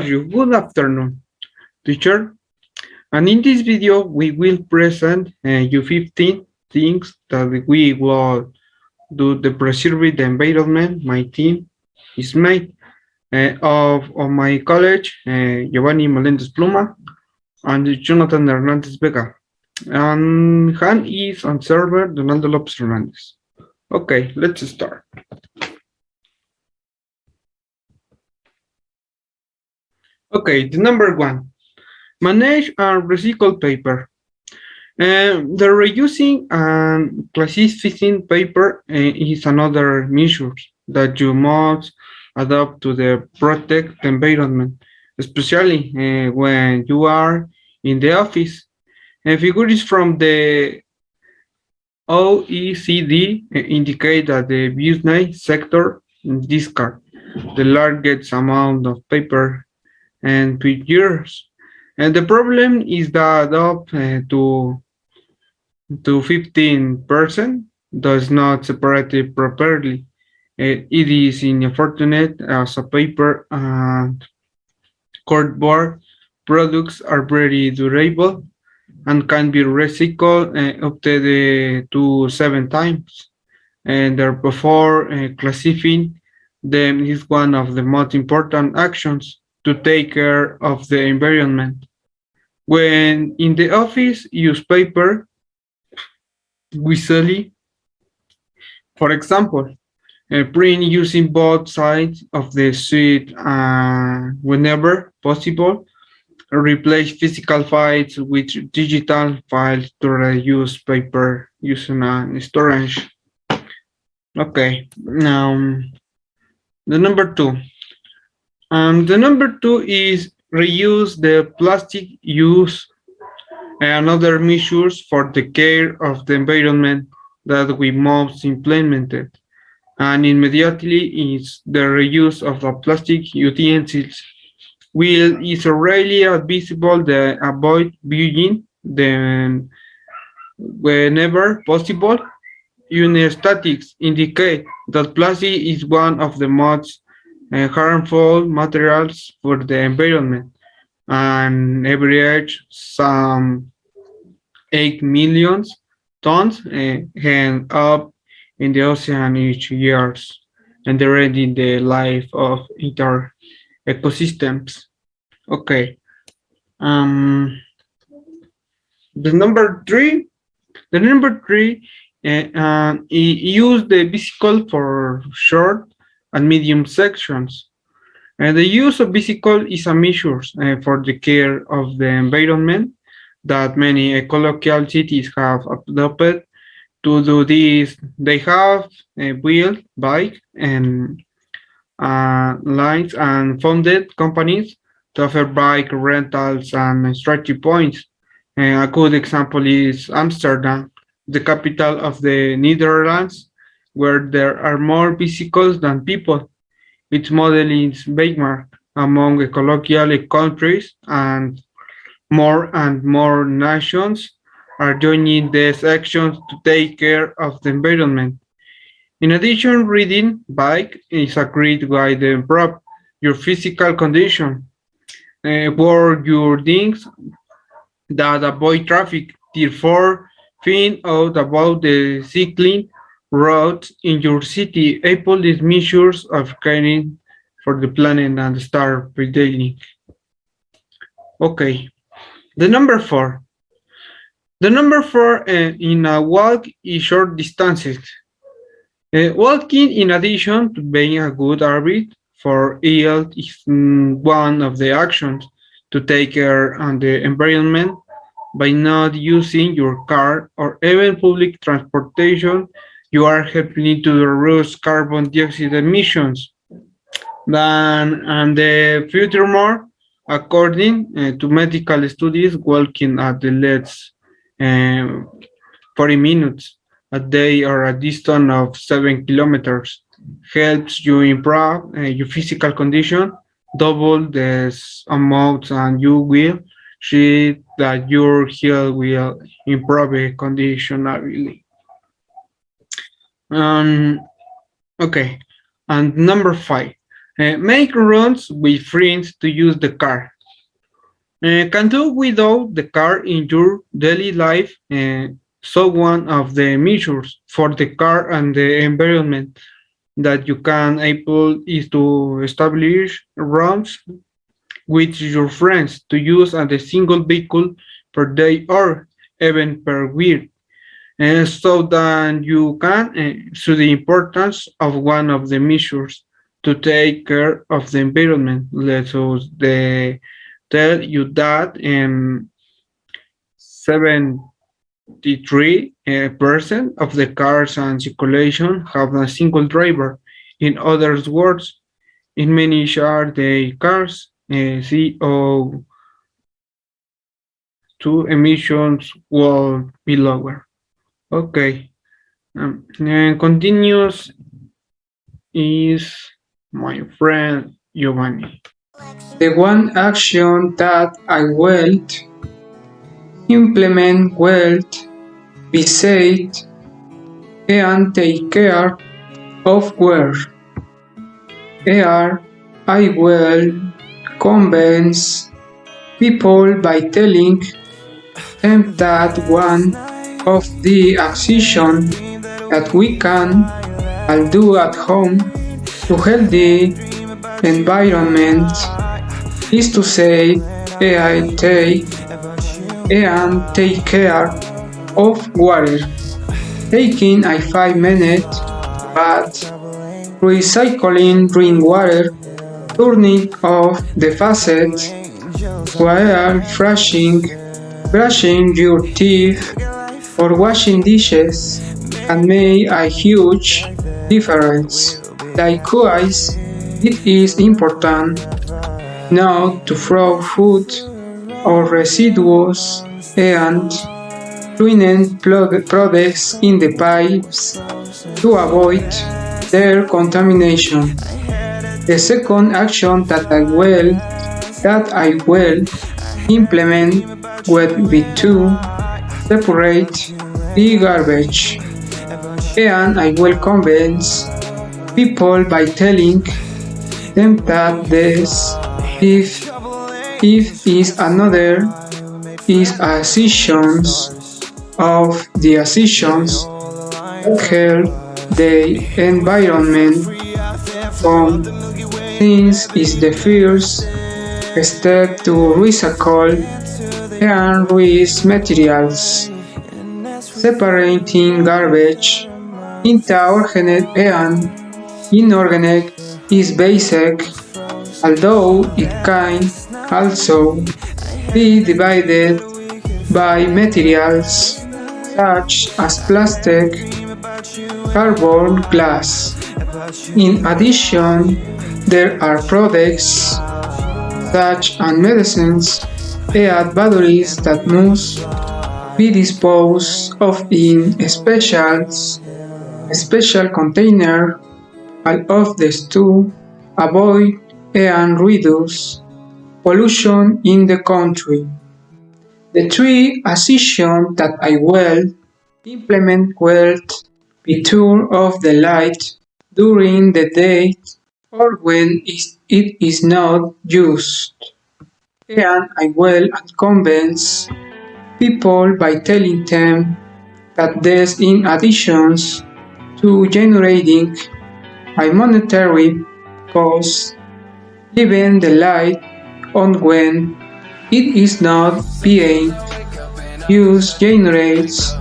are you? Good afternoon, teacher. And in this video, we will present you 15 things that we will do to preserve the environment. My team is made of my college, Giovanni Melendez Pluma and Jonathan Hernandez Vega. And Han is on server, Donaldo Lopez Hernandez. Okay, let's start. Okay, the number one, manage and recycle paper. The reusing and classifying paper is another measure that you must adopt to the protect the environment, especially when you are in the office. Figures from the OECD indicate that the business sector discard the largest amount of paper and 2 years. And the problem is that up to 15% does not separate it properly. It is unfortunate as a paper and cardboard products are very durable and can be recycled up to 7 times. And therefore, classifying them is one of the most important actions to take care of the environment. When in the office, use paper visually. For example, print using both sides of the sheet whenever possible. Replace physical files with digital files to reduce paper using storage. Okay, now the number two. The number two is reuse the plastic use and other measures for the care of the environment that we must implemented. And immediately is the reuse of the plastic utensils. Will is rarely advisable to avoid using them whenever possible. Statistics indicate that plastic is one of the most harmful materials for the environment, and average some 8 million tons end up in the ocean each year, endangering the life of entire ecosystems. Okay. Um, the number three, the number three, use the bicycle for short and medium sections. The use of bicycle is a measure for the care of the environment that many ecological cities have adopted. To do this, they have a wheel, bike, and lines and funded companies to offer bike rentals and strategy points. A good example is Amsterdam, the capital of the Netherlands, where there are more bicycles than people. Its model is benchmark among ecological countries, and more nations are joining these actions to take care of the environment. In addition, riding bike is a great way to improve your physical condition. Wear your things that avoid traffic. Therefore, find out about the cycling routes in your city. Apple these measures of caring for the planet and start predating. Okay, the number four. The number four in a walk is short distances. Walking, in addition to being a good habit for health, is one of the actions to take care of the environment by not using your car or even public transportation. You are helping to reduce carbon dioxide emissions. Then, and the furthermore, according to medical studies, walking at least uh, 40 minutes a day or a distance of 7 kilometers helps you improve your physical condition, double this amount, and you will see that your health will improve conditionally. Um, okay, and number five. Make runs with friends to use the car. Can do without the car in your daily life. So one of the measures for the car and the environment that you can able is to establish runs with your friends to use as a single vehicle per day or even per week. So that you can see the importance of one of the measures to take care of the environment. Let's us the tell you that 73% of the cars and circulation have a single driver. In other words, in many share the cars CO2 emissions will be lower. Okay. And continues is my friend Giovanni. The one action that I will implement well, be safe, and take care of where I will convince people by telling them that one of the actions that we can all do at home to help the environment is to save and take care of water. Taking a 5-minute bath, recycling rainwater, turning off the faucet while brushing your teeth or washing dishes can make a huge difference. Likewise, it is important not to throw food or residues and cleaning products in the pipes to avoid their contamination. The second action that I will implement would be to separate the garbage, and I will convince people by telling them that this if is another is decisions of the decisions help the environment from things is the first step to recycle and reuse materials. Separating garbage into organic and inorganic is basic, although it can also be divided by materials such as plastic, cardboard, glass. In addition, there are products such as medicines and batteries that must be disposed of in special container. All of this to avoid and reduce pollution in the country. The three actions that I will implement will be turn off the light during the day or when it is not used. And I will convince people by telling them that this in addition to generating a monetary cost, leaving the light on when it is not being used generates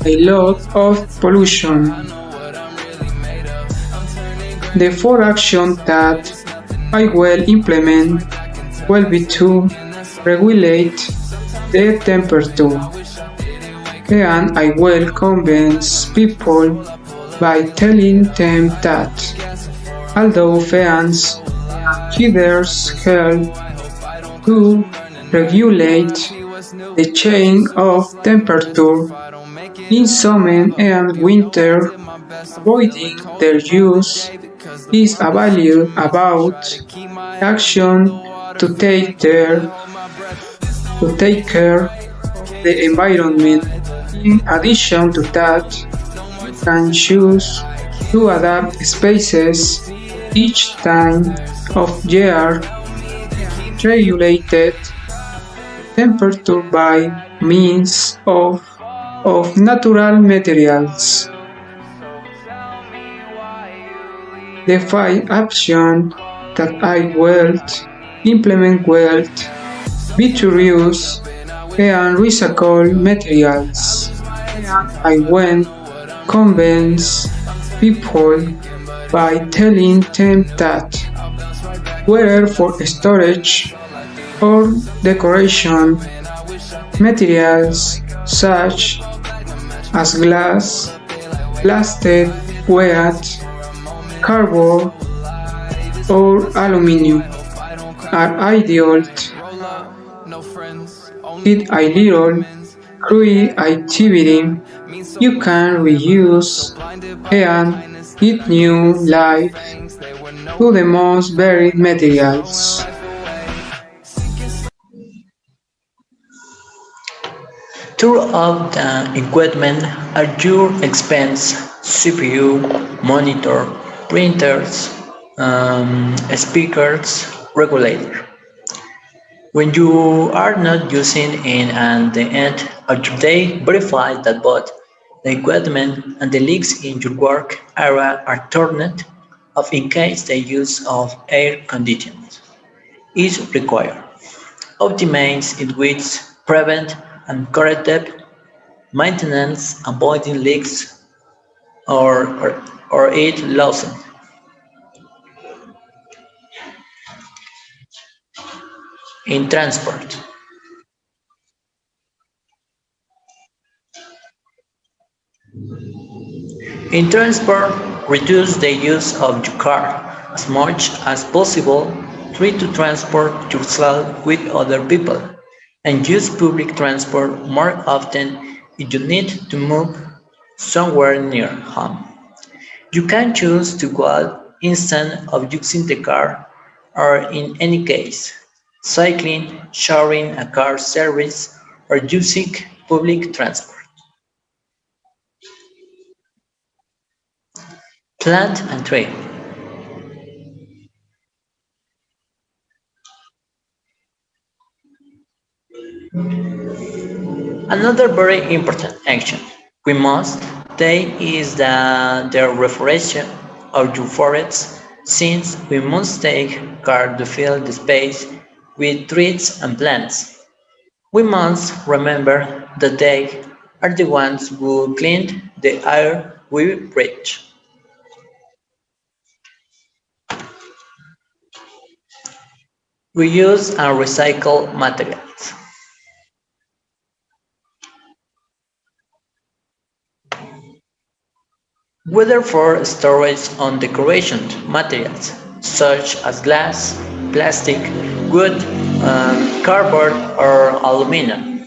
a lot of pollution. The fourth action that I will implement will be to regulate the temperature, and I will convince people by telling them that although fans and heaters help to regulate the change of temperature in summer and winter, avoiding their use is a value about action to take care of the environment. In addition to that, you can choose to adapt spaces each time of year regulated temperature by means of natural materials. The five actions that I will implement will be to reuse and recycle materials. I will convince people by telling them that whether for storage or decoration, materials such as glass, plastic, wood, cardboard, or aluminum are ideal with a little creativity. You can reuse and give new life to the most varied materials. Throughout the equipment at your expense: CPU, monitor, printers, speakers, regulator. When you are not using it at the end of your day, verify that both the equipment and the leaks in your work area are turned off in case the use of air conditioning is required. Optimize it with prevent and corrective maintenance, avoiding leaks or it loosen. In transport. In transport, reduce the use of your car as much as possible. Try to transport yourself with other people and use public transport more often if you need to move somewhere near home. You can choose to walk instead of using the car, or in any case, cycling, sharing a car service, or using public transport. Plant and trade. Another very important action we must take is the reforestation of your forests, since we must take care to fill the space with trees and plants. We must remember that they are the ones who clean the air we breathe. Reuse and recycle materials. Whether for storage or decoration materials such as glass, plastic, wood, cardboard, or aluminum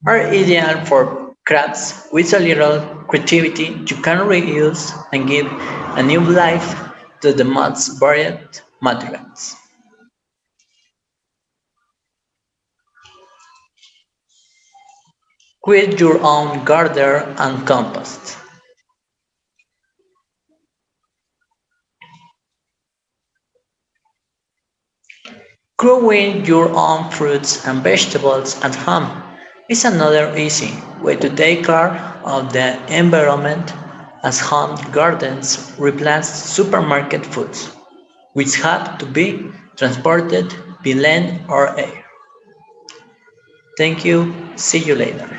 are ideal for crafts. With a little creativity, you can reuse and give a new life to the most varied materials. Create your own garden and compost. Growing your own fruits and vegetables at home is another easy way to take care of the environment, as home gardens replace supermarket foods, which have to be transported by land or air. Thank you. See you later.